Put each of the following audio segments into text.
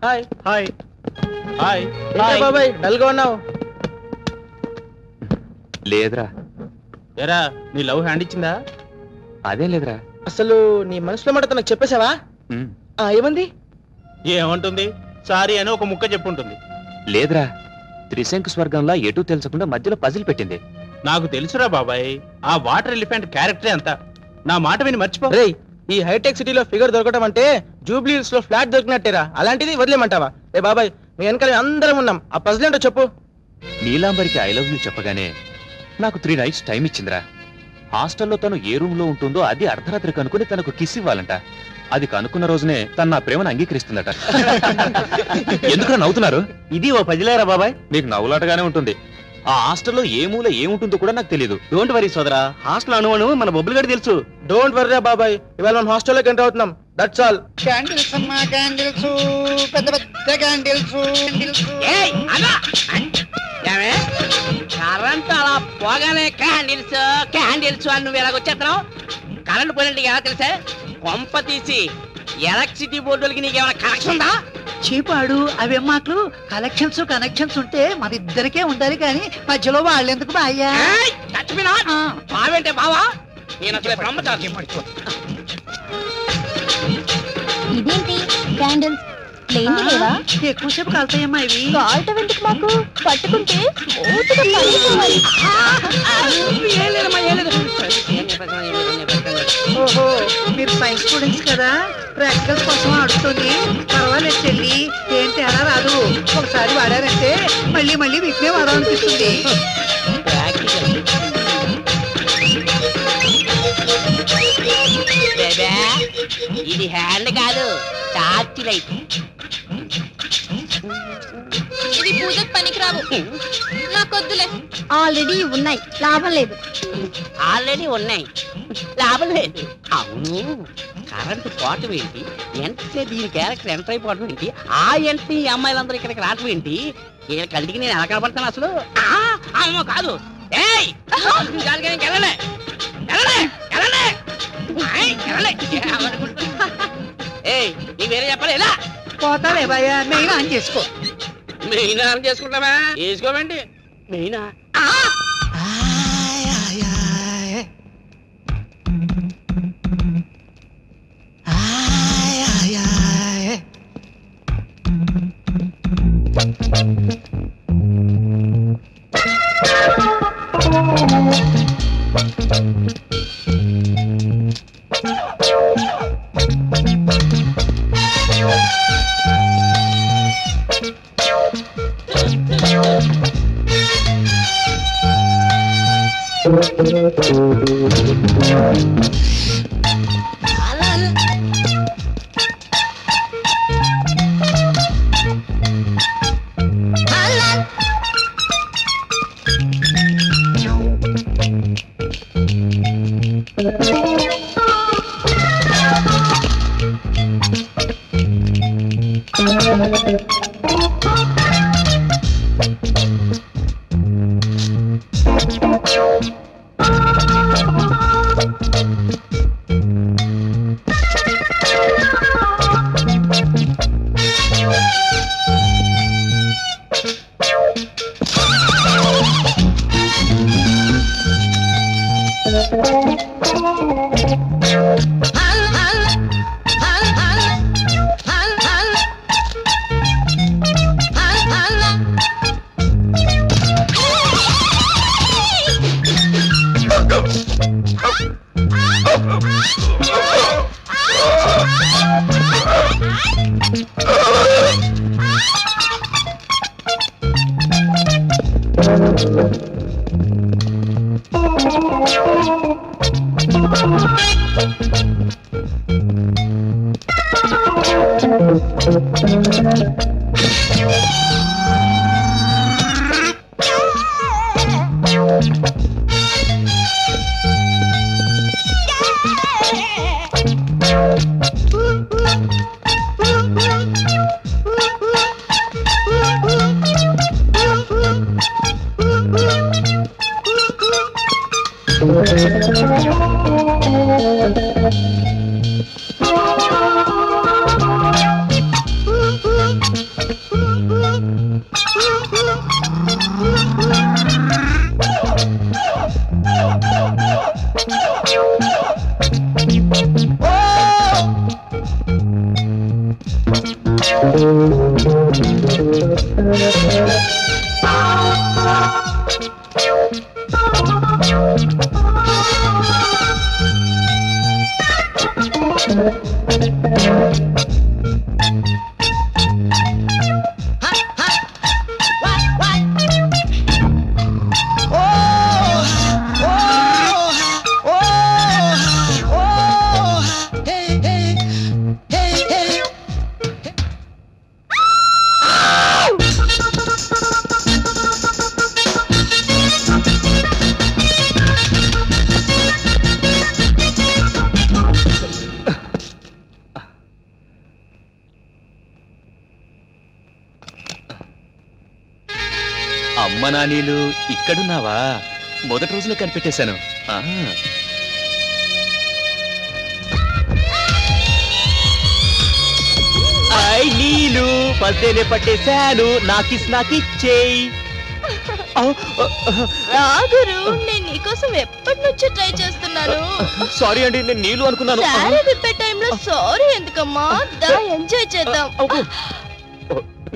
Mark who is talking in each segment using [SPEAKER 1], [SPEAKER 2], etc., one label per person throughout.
[SPEAKER 1] Hi
[SPEAKER 2] hi hi
[SPEAKER 1] ఏంట్రా బాబాయ్ dull గా ఉన్నావు?
[SPEAKER 3] లేదురా.
[SPEAKER 1] ఏరా నీ లవ్ హ్యాండ్ ఇచ్చిందా?
[SPEAKER 3] అదేం లేదురా.
[SPEAKER 1] అసలు నీ మనసులో మాట తనకు చెప్పేశావా?
[SPEAKER 3] ఉమ్,
[SPEAKER 1] ఏమంది?
[SPEAKER 2] ఏమంటుంది? సారీ అని ఒక ముక్క చెప్పుంటుంది.
[SPEAKER 3] లేదురా. త్రిశంకు స్వర్గంలో ఎటూ తెలుసకుండా మధ్యలో పజిల్ పెట్టింది.
[SPEAKER 2] నాకు తెలుసురా బాబాయ్, ఆ వాటర్ ఎలిఫెంట్ క్యారెక్టరే అంత. నా మాట విని మర్చిపో.
[SPEAKER 1] రేయ్, ఈ హైటెక్ సిటీలో ఫిగర్ దొరకటం అంటే జూబ్లీ హిల్స్ లో ఫ్లాట్ దొరికినట్టేరా. అలాంటిది వదిలేమంటావా? ఏ బాబాయ్, మీ వెనకాల అందరం ఉన్నాం. ఆ పజిల్ ఏంటో చెప్పు.
[SPEAKER 3] నీలాంబరికి ఐ లవ్ యూ చెప్పగానే నాకు 3 nights టైం ఇచ్చిందిరా. హాస్టల్లో తను ఏ రూమ్ లో ఉంటుందో అది అర్ధరాత్రి కనుక్కుని తనకు కిస్ ఇవ్వాలంట. అది కనుక్కున్న రోజునే తను నా ప్రేమను అంగీకరిస్తుందట. ఎందుకు నవ్వుతున్నారు?
[SPEAKER 1] ఇది ఓ పజిలేరా బాబాయ్?
[SPEAKER 3] మీకు నవ్వులాటగానే ఉంటుంది. ఆ హాస్టల్లో ఏ మూల ఏముంటుందో కూడా నాకు తెలియదు.
[SPEAKER 1] డోంట్ వరీ సోదరా, హాస్టల్ అనువను మన బొబ్బులు గడి తెలుసు. డోంట్ వరీ బాబాయ్, ఇవాళ మనం హాస్టల్లోకి ఎంటర్ అవుతున్నాం. That's all.
[SPEAKER 4] క్యాండిల్స్ అమ్మా, క్యాండిల్స్, పెద్ద పెద్ద క్యాండిల్స్.
[SPEAKER 5] కరెంట్ అలా పోగానే క్యాండిల్స్ క్యాండిల్స్ అని నువ్వు ఎలాగొచ్చేస్తున్నావు? కరెంట్ పోయినట్టు ఎలా తెలుసా? కొంప తీసి ఎలక్ట్రిసిటీ బోర్డులకి నీకేమైనా కనెక్షన్ ఉందా?
[SPEAKER 4] చీపాడు అవేం మాటలు. కనెక్షన్స్ ఉంటే మన ఇద్దరికే ఉండాలి కానీ మధ్యలో వాళ్ళెందుకు బాయ్యా?
[SPEAKER 5] చచ్చిపోయినా బావేంటే బావా? నేను అసలు బ్రహ్మచారి.
[SPEAKER 6] ఇదేంటి క్యాండిల్స్ లేని లేవా?
[SPEAKER 4] ఎక్కువసేపు కాలుతాయమ్మా ఇవి.
[SPEAKER 6] కాల్ట ఎందుకు మాకు? పట్టుకుంటే స్మూత్గా పగిలిపోవాలి.
[SPEAKER 4] ఓహో, మీరు సైన్స్ స్టూడెంట్స్ కదా, ప్రాక్టికల్స్ కోసం అడుగుతుంది. పర్వాలేదు చెల్లి, ఏం తేడా రాదు. ఒకసారి వాడారంటే మళ్ళీ మళ్ళీ వీటినే వాడాలనిపిస్తుంది.
[SPEAKER 5] ఇది హ్యాండ్ కాదు, టార్చ్ లైట్.
[SPEAKER 6] ఇది పూజకు పనికిరావు, నాకొద్దులే. ఆల్రెడీ ఉన్నాయి, లాభం లేదు.
[SPEAKER 5] ఆల్రెడీ ఉన్నాయి, లాభం లేదు. అవును, కరెంటు పోవటం ఏంటి? ఎంటే దీని క్యారెక్టర్ ఎంటర్ అయిపోవటం ఏంటి? ఆ ఎంట్రీ ఈ అమ్మాయిలందరూ ఇక్కడికి రావటం ఏంటి? వీళ్ళ కంటికి నేను ఎలా కనపడతాను అసలు? అమ్మో కాదు. ఏయ్ వెళ్ళలే ఏయ్, నీ వేరే చెప్పాలి. ఎలా
[SPEAKER 4] పోతాలే భయ్యా, మెయిన్ ఆన్ చేసుకో.
[SPEAKER 5] మెయిన్ ఆన్ చేసుకుంటావా? వేసుకోమండి మెయినా.
[SPEAKER 3] అమ్మ నానీలు ఇక్కడున్నావా? మొదటి రోజునే కనిపెట్టేశాను. ఆ. ఐ నీలు పద్దేనే పట్టేశాను, నాకిచ్చేయి.
[SPEAKER 6] రాగురు నేను నీకోసం ఎప్పటి నుంచో ట్రై చేస్తున్నాను.
[SPEAKER 3] సారీ అండి, నేను నీళ్ళు అనుకున్నాను.
[SPEAKER 6] శారీ విప్పే టైంలో సారీ ఎందుకమ్మా? దా ఎంజాయ్ చేద్దాం.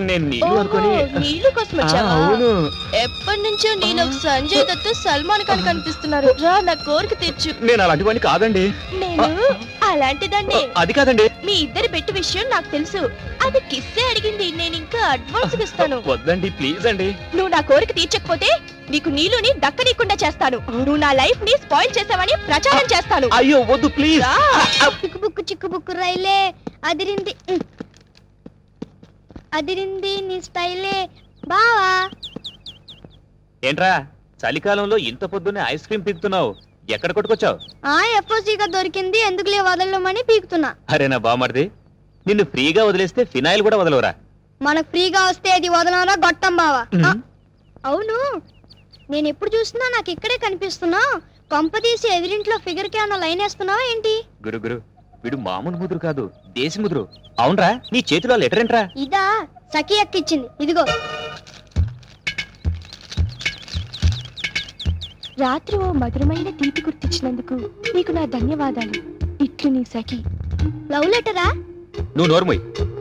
[SPEAKER 3] నేను నీళ్ళు అనుకుని.
[SPEAKER 6] ఓహో, నీళ్ళు కోసం వచ్చావా?
[SPEAKER 3] అవును.
[SPEAKER 6] ఎప్పటి నుంచో నేను సంజయ్ దత్ సల్మాన్ ఖాన్ కనిపిస్తున్నారు. రా నా కోరిక తెచ్చు.
[SPEAKER 3] నేను అలాంటివన్నీ కాదండి.
[SPEAKER 6] నేను అలాంటిదాన్ని.
[SPEAKER 3] అది కాదండి.
[SPEAKER 6] మీ ఇద్దరి బెట్టు విషయం నాకు తెలుసు. అది కిస్సే అడిగింది. నేను ఇంకా అడ్వాన్స్ ఇస్తాను.
[SPEAKER 3] వద్దండి ప్లీజ్ అండి.
[SPEAKER 6] నువ్వు నా కోరిక తీర్చకపోతే నీకు నీళ్ళుని దక్కనీయకుండా చేస్తాను. నువ్వు నా లైఫ్ ని స్పాయిల్ చేసావని ప్రచారం చేస్తాను.
[SPEAKER 3] అయ్యో వద్దు ప్లీజ్.
[SPEAKER 7] చిక్కుబుక్కు చిక్కుబుక్కు రైలే అదిరింది అదిరింది నీ స్టైలే బావా.
[SPEAKER 3] ఏంట్రా చలికాలంలో ఇంత పొద్దున్నే ఐస్ క్రీమ్ పీకుతున్నావు? ఎక్కడ కొట్టుకొచ్చావు?
[SPEAKER 7] ఎఫ్ఓసీగా దొరికింది ఎందుకులే వదలమని పీకుతున్నా.
[SPEAKER 3] అరే నా బామర్ది, నిన్ను ఫ్రీగా వదిలేస్తే ఫినాయిల్ కూడా వదలవరా?
[SPEAKER 7] మనకు ఫ్రీగా వస్తే అది వదలరా గొట్టం బావా. అవును, నేను ఎప్పుడు చూసినా నాకు ఇక్కడే కనిపిస్తున్నావు. కొంపదీసి ఎదురింట్లో ఫిగర్ కి అన్న లైన్ వేస్తున్నావా ఏంటి?
[SPEAKER 3] గురు గురు, వీడు మామూలు ముదురు కాదు, దేశీ ముదురు. అవునరా, నీ చేతిలో లెటర్ ఏంట్రా?
[SPEAKER 7] ఇదా సఖి ఎక్కిచ్చింది, ఇదిగో.
[SPEAKER 6] రాత్రి ఓ మధురమైన తీపి గుర్తించినందుకు నీకు నా ధన్యవాదాలు. ఇట్లు నీ సఖి.
[SPEAKER 7] లవ్ లెటరా?
[SPEAKER 3] నువ్వు నోర్మోయ్.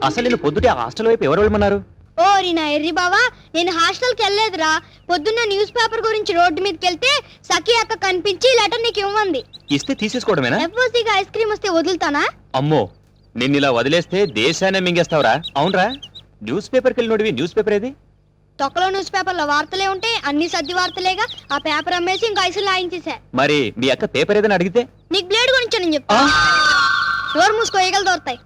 [SPEAKER 3] అసలు నేను పొద్దుటే హాస్టల్ వైపు ఎవరు వెళ్ళమన్నారు?
[SPEAKER 7] ఓరి నా ఎర్రి బావా, నేను హాస్టల్కి వెళ్ళలేదురా. పొద్దున్న న్యూస్ పేపర్ గురించి రోడ్డు మీదకి వెళ్తే సఖి అక్క కనిపించి లెటర్ నీకు ఇవ్వండి.
[SPEAKER 3] ఇస్తే తీసేసుకోవడమేనా?
[SPEAKER 7] ఎఫ్ఓసీగా ఐస్ క్రీమ్ వస్తే వదులుతానా?
[SPEAKER 3] అమ్మో, నిన్నిలా వదిలేస్తే దేశాన్ని మింగేస్తావురా. అవునరా, న్యూస్ పేపర్కి వెళ్ళినోడివి న్యూస్ పేపర్ ఏది?
[SPEAKER 7] తొక్కలో న్యూస్ పేపర్లో వార్తలే ఉంటే అన్ని సర్ది వార్తలేగా. ఆ పేపర్ అమ్మేసి ఇంకా ఐసులు లాయించేసా.
[SPEAKER 3] మరి మీ అక్క పేపర్ ఏదని అడిగితే?
[SPEAKER 7] నీకు బ్లేడ్ గురించి నేను చెప్తా. డోర్ మూసుకో, ఈగలు దొరుకుతాయి.